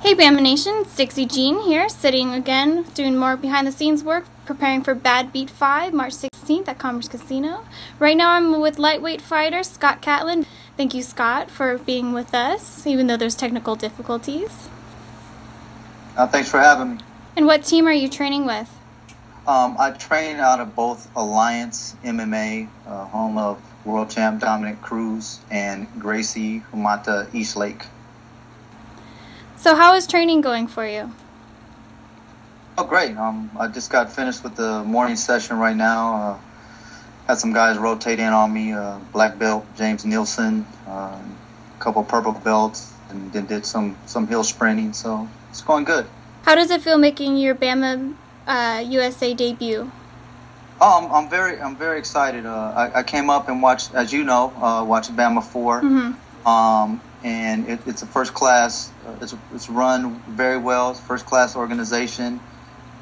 Hey Bamma Nation, it's Dixie Jean here, sitting again, doing more behind-the-scenes work, preparing for Badbeat 5, March 16th at Commerce Casino. Right now I'm with lightweight fighter Scott Catlin. Thank you, Scott, for being with us, even though there's technical difficulties. Thanks for having me. And what team are you training with? I train out of both Alliance MMA, home of world champ Dominic Cruz, and Gracie Humata Eastlake. So how is training going for you? Oh, great. I just got finished with the morning session right now. Had some guys rotate in on me, black belt James Nielsen, a couple purple belts, and then did some hill sprinting, so it's going good. How does it feel making your Bamma USA debut? Oh, I'm very excited. I came up and watched, as you know, watched Bamma 4. Mm-hmm. And it's a first class. It's run very well. It's first class organization.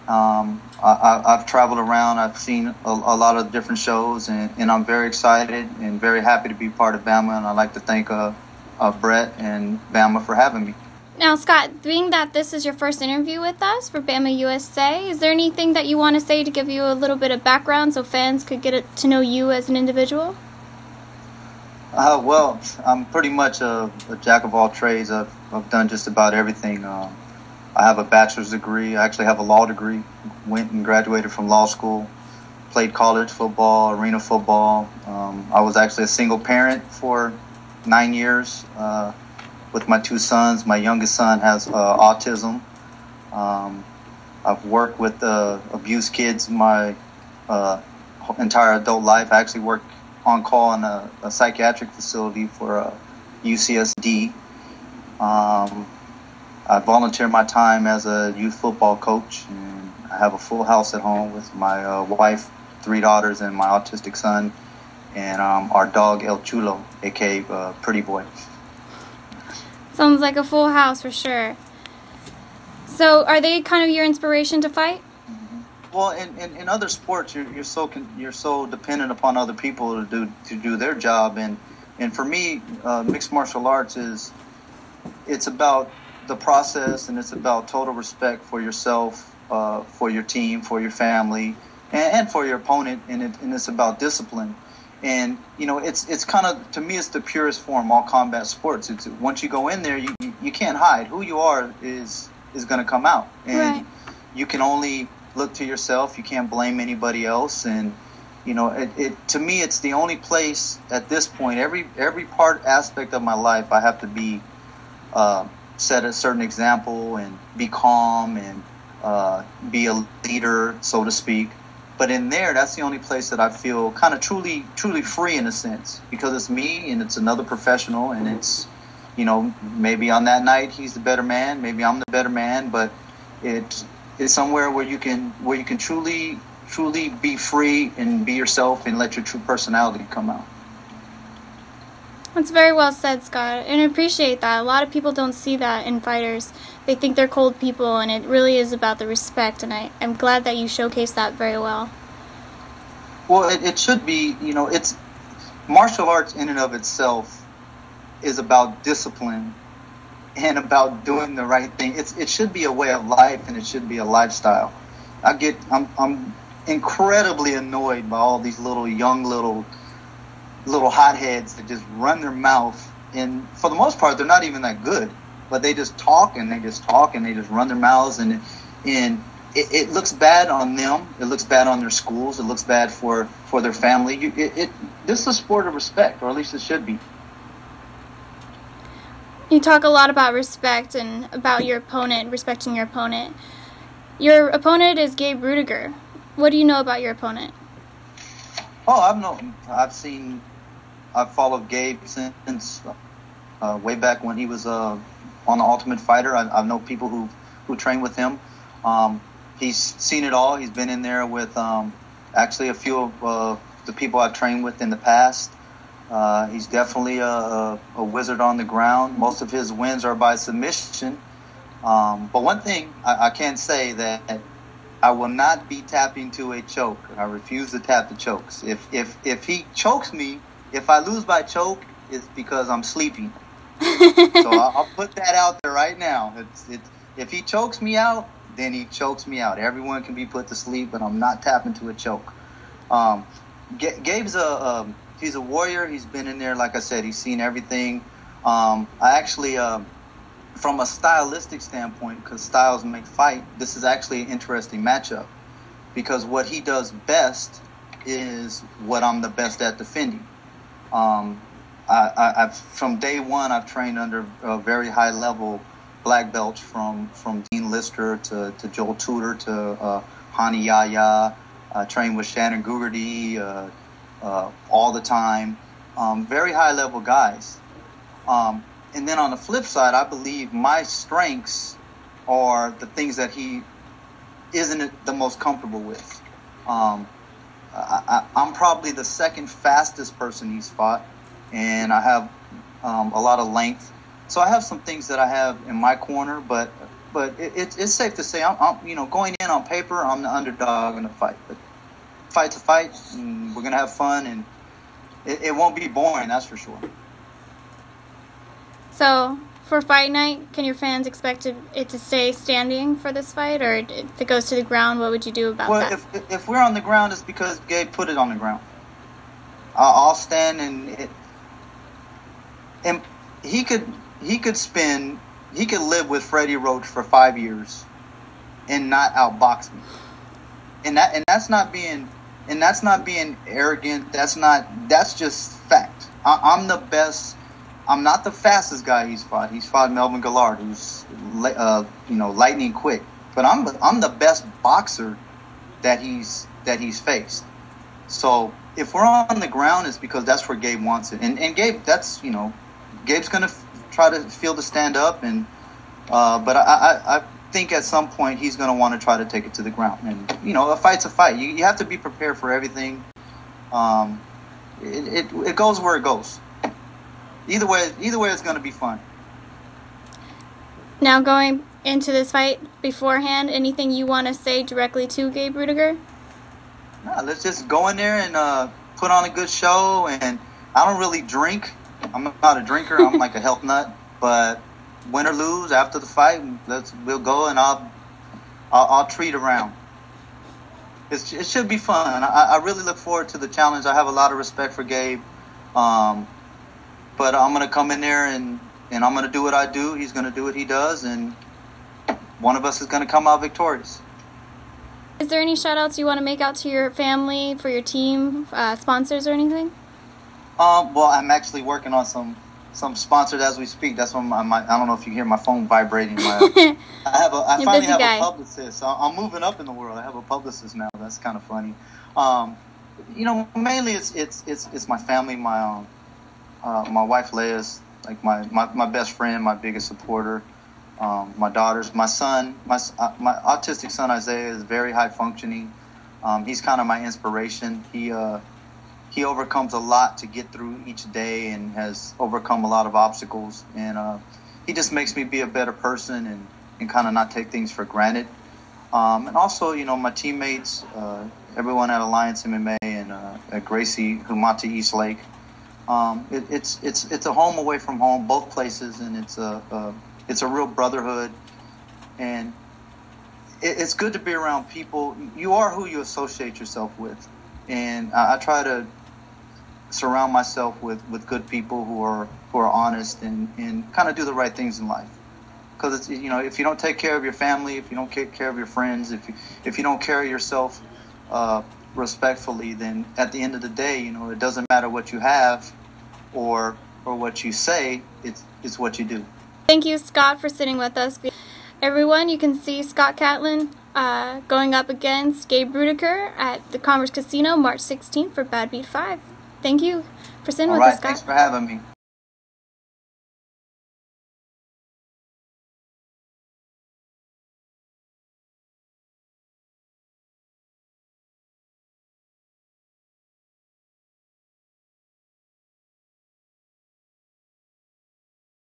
I've traveled around. I've seen a lot of different shows, and I'm very excited and very happy to be part of Bamma. And I'd like to thank Brett and Bamma for having me. Now, Scott, being that this is your first interview with us for Bamma USA, is there anything that you want to say to give you a little bit of background so fans could get to know you as an individual? Well, I'm pretty much a jack of all trades. I've done just about everything. I have a bachelor's degree. I actually have a law degree. Went and graduated from law school. Played college football, arena football. I was actually a single parent for 9 years with my two sons. My youngest son has autism. I've worked with abused kids my entire adult life. I actually worked on call in a psychiatric facility for UCSD. I volunteer my time as a youth football coach, and I have a full house at home with my wife, 3 daughters, and my autistic son, and our dog El Chulo, aka Pretty Boy. Sounds like a full house for sure. So, are they kind of your inspiration to fight? Well, in other sports, you're so dependent upon other people to do their job, and for me, mixed martial arts it's about the process, and it's about total respect for yourself, for your team, for your family, and for your opponent, and it's about discipline. And you know, it's kind of, to me, it's the purest form of all combat sports. It's once you go in there, you can't hide who you are is going to come out, and right. You can only look to yourself. You can't blame anybody else. And you know, it to me, it's the only place at this point, every aspect of my life, I have to be set a certain example and be calm and be a leader, so to speak. But in there, that's the only place that I feel kind of truly free, in a sense, because it's me and it's another professional, and it's, you know, maybe on that night he's the better man, maybe I'm the better man, but it's somewhere where you can truly be free and be yourself and let your true personality come out. That's very well said, Scott, and I appreciate that. A lot of people don't see that in fighters. They think they're cold people, and it really is about the respect, and I'm glad that you showcased that very well. Well, it should be, you know, it's martial arts in and of itself is about discipline and about doing the right thing. It should be a way of life, and it should be a lifestyle. I'm incredibly annoyed by all these young little hotheads that just run their mouth, and for the most part they're not even that good, but they just talk and they just run their mouths, and it looks bad on them, it looks bad on their schools, it looks bad for their family. This is a sport of respect, or at least it should be. You talk a lot about respect and about your opponent, respecting your opponent. Your opponent is Gabe Ruediger. What do you know about your opponent? Oh, I've followed Gabe since way back when he was on The Ultimate Fighter. I know people who train with him. He's seen it all. He's been in there with actually a few of the people I've trained with in the past. He's definitely a wizard on the ground. Most of his wins are by submission. But one thing I can say, that I will not be tapping to a choke. I refuse to tap the chokes. If he chokes me, if I lose by choke, it's because I'm sleeping. So I'll put that out there right now. If he chokes me out, then he chokes me out. Everyone can be put to sleep, but I'm not tapping to a choke. Gabe's he's a warrior. He's been in there, like I said. He's seen everything. I actually, from a stylistic standpoint, because styles make fight, this is actually an interesting matchup. Because what he does best is what I'm the best at defending. I've from day one, I've trained under a very high level black belts from Dean Lister to Joel Tudor to Hani Yahya. I trained with Shannon Gugerty all the time. Very high level guys. And then on the flip side, I believe my strengths are the things that he isn't the most comfortable with. I'm probably the second fastest person he's fought, and I have a lot of length. So I have some things that I have in my corner, but it's safe to say I'm going in on paper, I'm the underdog in the fight. But fight to fight, and we're gonna have fun, and it won't be boring, that's for sure. So, for fight night, can your fans expect it to stay standing for this fight? Or if it goes to the ground, what would you do about that? Well, if we're on the ground, it's because Gabe put it on the ground. I'll stand and he could live with Freddie Roach for 5 years and not outbox me. And that's not being arrogant. That's just fact. I'm the best. I'm not the fastest guy he's fought. He's fought Melvin Gillard, who's lightning quick. But I'm the best boxer that he's faced. So if we're on the ground, it's because that's where Gabe wants it. And Gabe, Gabe's gonna try to feel to stand up, and but I think at some point he's gonna want to try to take it to the ground. And a fight's a fight. You have to be prepared for everything. It goes where it goes. Either way, it's going to be fun. Now, going into this fight beforehand, anything you want to say directly to Gabe Ruediger? No, let's just go in there and put on a good show. And I don't really drink. I'm not a drinker. I'm like a health nut. But win or lose, after the fight, we'll go and I'll treat around. It should be fun. I really look forward to the challenge. I have a lot of respect for Gabe. But I'm going to come in there and I'm going to do what I do. He's going to do what he does. And one of us is going to come out victorious. Is there any shout-outs you want to make out to your family, for your team, sponsors or anything? Well, I'm actually working on some sponsors as we speak. That's when I don't know if you hear my phone vibrating. I finally have a publicist. I'm moving up in the world. I have a publicist now. That's kind of funny. Mainly it's my family, my wife Leia's like my best friend, my biggest supporter. My daughters, my son, my autistic son Isaiah is very high functioning. He's kind of my inspiration. He overcomes a lot to get through each day and has overcome a lot of obstacles. And he just makes me be a better person and kind of not take things for granted. And also, my teammates, everyone at Alliance MMA and at Gracie Humati East Lake. It's a home away from home, both places, and it's a real brotherhood, and it's good to be around people. You are who you associate yourself with, and I try to surround myself with good people who are honest and kind of do the right things in life. Because it's if you don't take care of your family, if you don't take care of your friends, if you don't carry yourself respectfully, then at the end of the day, it doesn't matter what you have or what you say. It's what you do. Thank you, Scott, for sitting with us. Everyone, you can see Scott Catlin going up against Gabe Ruediger at the Commerce Casino March 16th for Badbeat 5. Thank you for sitting with us, Scott. Thanks for having me.